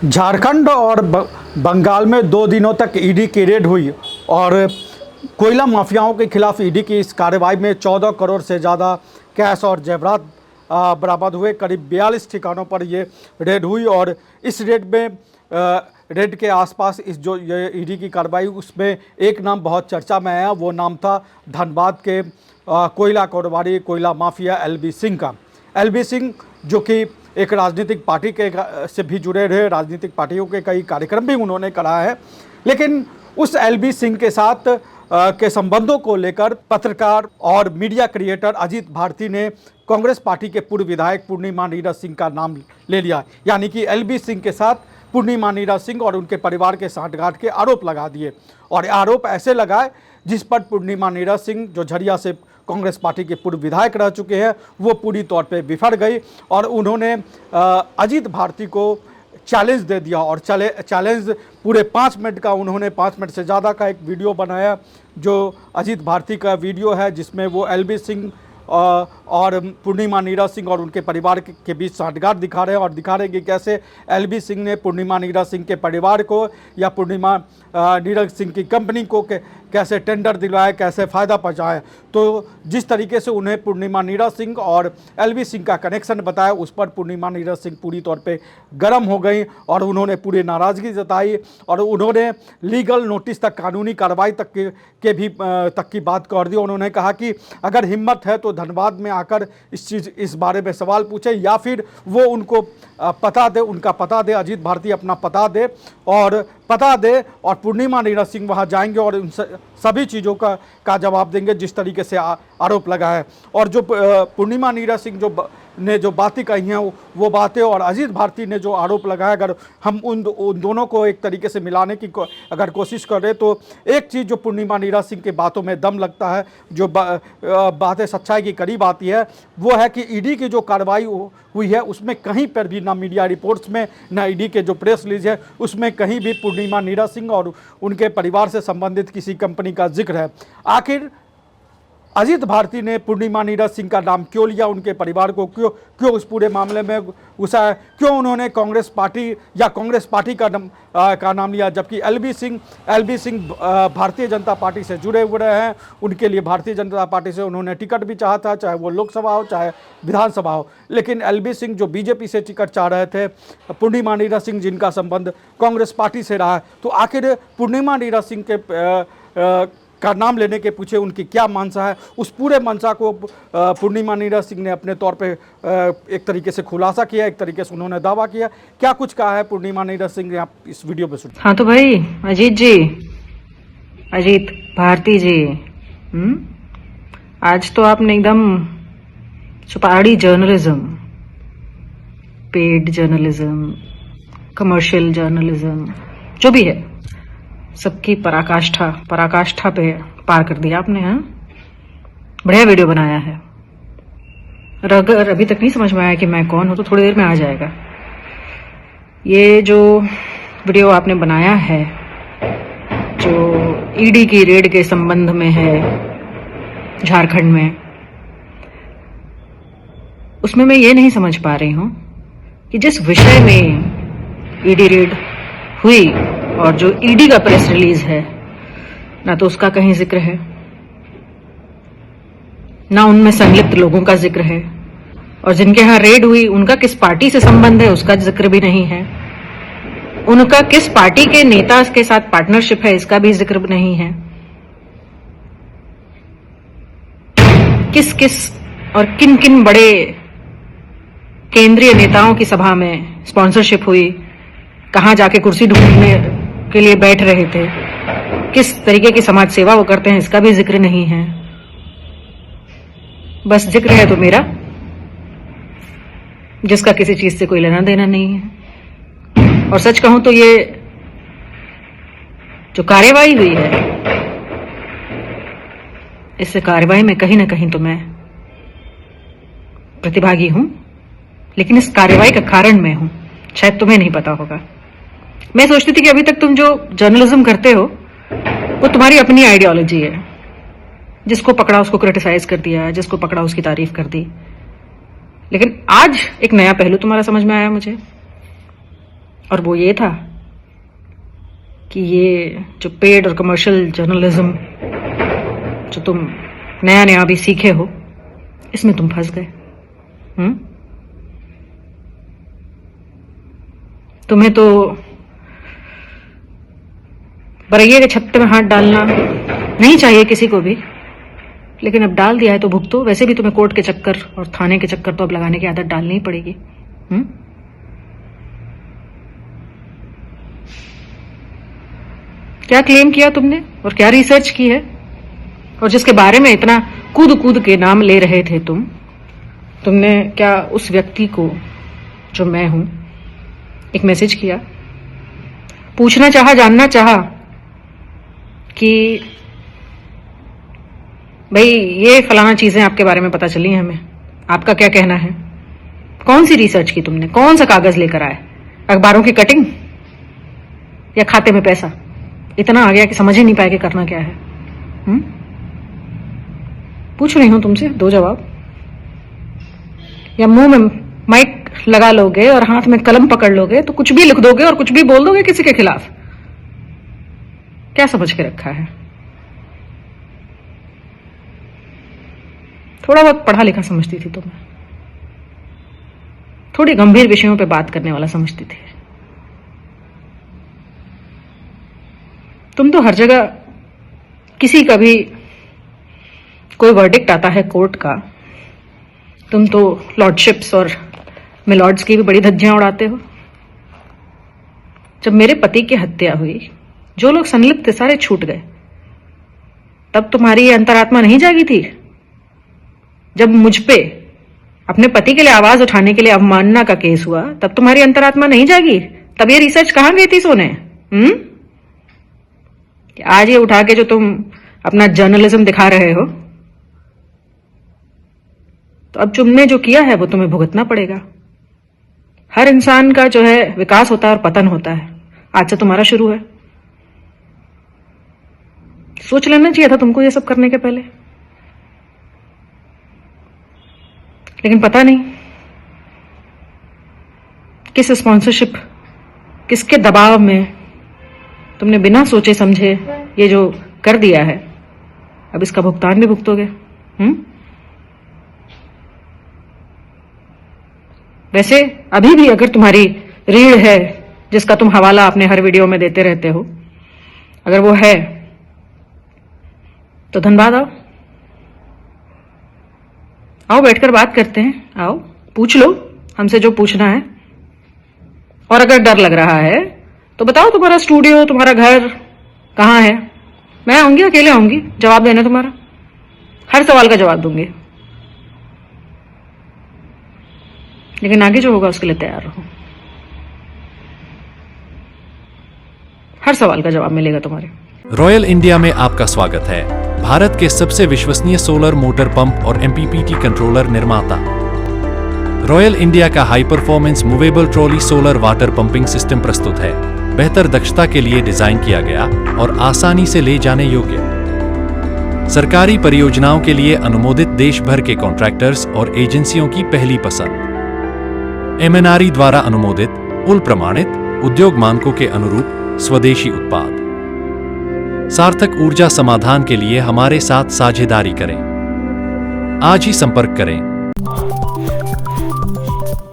झारखंड और बंगाल में 2 दिनों तक ईडी की रेड हुई और कोयला माफियाओं के खिलाफ ईडी की इस कार्रवाई में 14 करोड़ से ज़्यादा कैश और जेवरात बरामद हुए। करीब 42 ठिकानों पर ये रेड हुई और इस रेड के आसपास इस जो ये ईडी की कार्रवाई, उसमें एक नाम बहुत चर्चा में आया। वो नाम था धनबाद के कोयला कारोबारी, कोयला माफिया एलबी सिंह का। एलबी सिंह जो कि एक राजनीतिक पार्टी के से भी जुड़े रहे, राजनीतिक पार्टियों के कई कार्यक्रम भी उन्होंने कराया है, लेकिन उस एलबी सिंह के साथ के संबंधों को लेकर पत्रकार और मीडिया क्रिएटर अजीत भारती ने कांग्रेस पार्टी के पूर्व विधायक पूर्णिमा नीरज सिंह का नाम ले लिया। यानी कि एलबी सिंह के साथ पूर्णिमा नीरज सिंह और उनके परिवार के सांठगांठ के आरोप लगा दिए और आरोप ऐसे लगाए जिस पर पूर्णिमा नीरज सिंह, जो झरिया से कांग्रेस पार्टी के पूर्व विधायक रह चुके हैं, वो पूरी तौर पे बिफर गई और उन्होंने अजीत भारती को चैलेंज दे दिया और चैलेंज पूरे 5 मिनट का, उन्होंने 5 मिनट से ज़्यादा का एक वीडियो बनाया जो अजीत भारती का वीडियो है, जिसमें वो एलबी सिंह और पूर्णिमा नीरज सिंह और उनके परिवार के बीच सांठगांठ दिखा रहे हैं और दिखा रहे हैं कि कैसे एलबी सिंह ने पूर्णिमा नीरज सिंह के परिवार को या पूर्णिमा नीरज सिंह की कंपनी को कैसे टेंडर दिलवाया, कैसे फ़ायदा पहुँचाया। तो जिस तरीके से उन्हें पूर्णिमा नीरज सिंह और एलबी सिंह का कनेक्शन बताया, उस पर पूर्णिमा नीरज सिंह पूरी तौर पे गर्म हो गई और उन्होंने पूरी नाराज़गी जताई और उन्होंने लीगल नोटिस तक, कानूनी कार्रवाई तक की बात कर दी। उन्होंने कहा कि अगर हिम्मत है तो धनबाद में आकर इस बारे में सवाल पूछे या फिर वो उनको पता दे, उनका पता दे, अजीत भारती अपना पता दे और पूर्णिमा नीरज सिंह वहाँ जाएंगे और उन सभी चीज़ों का जवाब देंगे जिस तरीके से आरोप लगा है। और जो पूर्णिमा नीरज सिंह ने जो बातें कही हैं वो बातें और अजीत भारती ने जो आरोप लगाया, अगर हम उन दोनों को एक तरीके से मिलाने की अगर कोशिश करें तो एक चीज़ जो पूर्णिमा नीरज सिंह के बातों में दम लगता है, जो बातें सच्चाई के करीब आती है, वो है कि ईडी की जो कार्रवाई हुई है उसमें कहीं पर भी, ना मीडिया रिपोर्ट्स में, ना ईडी के जो प्रेस रिलीज है उसमें कहीं भी पूर्णिमा नीरज सिंह और उनके परिवार से संबंधित किसी कंपनी का जिक्र है। आखिर अजीत भारती ने पूर्णिमा नीरज सिंह का नाम क्यों लिया, उनके परिवार को क्यों उस पूरे मामले में घुसाया, क्यों उन्होंने कांग्रेस पार्टी का नाम लिया, जबकि एलबी सिंह भारतीय जनता पार्टी से जुड़े हुए हैं। उनके लिए भारतीय जनता पार्टी से उन्होंने टिकट भी चाहा था, चाहे वो लोकसभा हो चाहे विधानसभा हो। लेकिन एलबी सिंह जो बीजेपी से टिकट चाह रहे थे, पूर्णिमा नीरज सिंह जिनका संबंध कांग्रेस पार्टी से रहा है, तो आखिर पूर्णिमा नीरज सिंह के का नाम लेने के पीछे उनकी क्या मंशा है, उस पूरे मंशा को पूर्णिमा नीरज सिंह ने अपने तौर पे एक तरीके से खुलासा किया, एक तरीके से उन्होंने दावा किया। क्या कुछ कहा है पूर्णिमा नीरज सिंह ने, आप इस वीडियो में सुनिए। हाँ तो भाई अजीत भारती जी, आज तो आपने एकदम चौपाड़ी journalism, paid journalism, commercial journalism, जो भी है, सबकी पराकाष्ठा पे पार कर दिया आपने। हाँ, बढ़िया वीडियो बनाया है और अगर अभी तक नहीं समझ में आया कि मैं कौन हूं तो थोड़ी देर में आ जाएगा। ये जो वीडियो आपने बनाया है, जो ईडी की रेड के संबंध में है झारखंड में, उसमें मैं ये नहीं समझ पा रही हूं कि जिस विषय में ईडी रेड हुई और जो ईडी का प्रेस रिलीज है, ना तो उसका कहीं जिक्र है, ना उनमें संलिप्त लोगों का जिक्र है, और जिनके यहां रेड हुई उनका किस पार्टी से संबंध है उसका जिक्र भी नहीं है, उनका किस पार्टी के नेता के साथ पार्टनरशिप है इसका भी जिक्र नहीं है। किस किस और किन किन बड़े केंद्रीय नेताओं की सभा में स्पॉन्सरशिप हुई, कहां जाके कुर्सी ढूंढने के लिए बैठ रहे थे, किस तरीके की समाज सेवा वो करते हैं इसका भी जिक्र नहीं है। बस जिक्र है तो मेरा, जिसका किसी चीज से कोई लेना देना नहीं है। और सच कहूं तो ये जो कार्यवाही हुई है, इस कार्यवाही में कहीं ना कहीं तो मैं प्रतिभागी हूं, लेकिन इस कार्यवाही का कारण मैं हूं, शायद तुम्हें नहीं पता होगा। मैं सोचती थी कि अभी तक तुम जो जर्नलिज्म करते हो वो तुम्हारी अपनी आइडियोलॉजी है, जिसको पकड़ा उसको क्रिटिसाइज कर दिया, जिसको पकड़ा उसकी तारीफ कर दी। लेकिन आज एक नया पहलू तुम्हारा समझ में आया मुझे, और वो ये था कि ये जो पेड और कमर्शियल जर्नलिज्म जो तुम नया नया अभी सीखे हो, इसमें तुम फंस गए। तुम्हें तो बरैया के छत्ते में हाथ डालना नहीं चाहिए किसी को भी, लेकिन अब डाल दिया है तो भुगतो। वैसे भी तुम्हें कोर्ट के चक्कर और थाने के चक्कर तो अब लगाने की आदत डालनी ही पड़ेगी। क्या क्लेम किया तुमने और क्या रिसर्च की है, और जिसके बारे में इतना कूद कूद के नाम ले रहे थे तुमने क्या उस व्यक्ति को जो मैं हूं एक मैसेज किया, पूछना चाहा, जानना चाहा कि भाई ये फलाना चीजें आपके बारे में पता चली हैं हमें, आपका क्या कहना है? कौन सी रिसर्च की तुमने? कौन सा कागज लेकर आए? अखबारों की कटिंग या खाते में पैसा? इतना आ गया कि समझ ही नहीं पाए कि करना क्या है। पूछ रही हूं तुमसे, दो जवाब। या मुंह में माइक लगा लोगे और हाथ में कलम पकड़ लोगे तो कुछ भी लिख दोगे और कुछ भी बोल दोगे किसी के खिलाफ? क्या समझ के रखा है? थोड़ा बहुत पढ़ा लिखा समझती थी तुम्हें, थोड़ी गंभीर विषयों पे बात करने वाला समझती थी। तुम तो हर जगह किसी का भी कोई वर्डिक्ट आता है कोर्ट का, तुम तो लॉर्डशिप्स और मिलॉर्ड्स की भी बड़ी धज्जियां उड़ाते हो। जब मेरे पति की हत्या हुई, जो लोग संलिप्त थे सारे छूट गए, तब तुम्हारी ये अंतरात्मा नहीं जागी थी? जब मुझ पे अपने पति के लिए आवाज उठाने के लिए अवमानना का केस हुआ, तब तुम्हारी अंतरात्मा नहीं जागी? तब ये रिसर्च कहां गई थी सोने? आज ये उठा के जो तुम अपना जर्नलिज्म दिखा रहे हो, तो अब तुमने जो किया है वो तुम्हें भुगतना पड़ेगा। हर इंसान का जो है विकास होता है और पतन होता है। आज से तुम्हारा शुरू है। सोच लेना चाहिए था तुमको ये सब करने के पहले, लेकिन पता नहीं किस स्पॉन्सरशिप, किसके दबाव में तुमने बिना सोचे समझे ये जो कर दिया है, अब इसका भुगतान भी भुगतोगे। वैसे अभी भी अगर तुम्हारी रीढ़ है जिसका तुम हवाला अपने हर वीडियो में देते रहते हो, अगर वो है तो धन्यवाद। आओ बैठकर बात करते हैं, आओ पूछ लो हमसे जो पूछना है। और अगर डर लग रहा है तो बताओ तुम्हारा स्टूडियो, तुम्हारा घर कहाँ है? मैं आऊंगी, अकेले आऊंगी जवाब देने तुम्हारा। हर सवाल का जवाब दूंगी, लेकिन आगे जो होगा उसके लिए तैयार रहो। हर सवाल का जवाब मिलेगा तुम्हारे। रॉयल इंडिया में आपका स्वागत है, भारत के सबसे विश्वसनीय सोलर मोटर पंप और MPPT कंट्रोलर निर्माता। रॉयल इंडिया का high performance movable trolley solar water pumping system प्रस्तुत है। बेहतर दक्षता के लिए डिजाइन किया गया और आसानी से ले जाने योग्य। सरकारी परियोजनाओं के लिए अनुमोदित देश भर के कॉन्ट्रैक्टर्स और एजेंसियों की पहली पसंद। MNRE द्वारा अनुमोदित, उल प्रमाणित, उद्योग मानकों के अनुरूप स्वदेशी उत्पाद। सार्थक ऊर्जा समाधान के लिए हमारे साथ साझेदारी करें। आज ही संपर्क करें।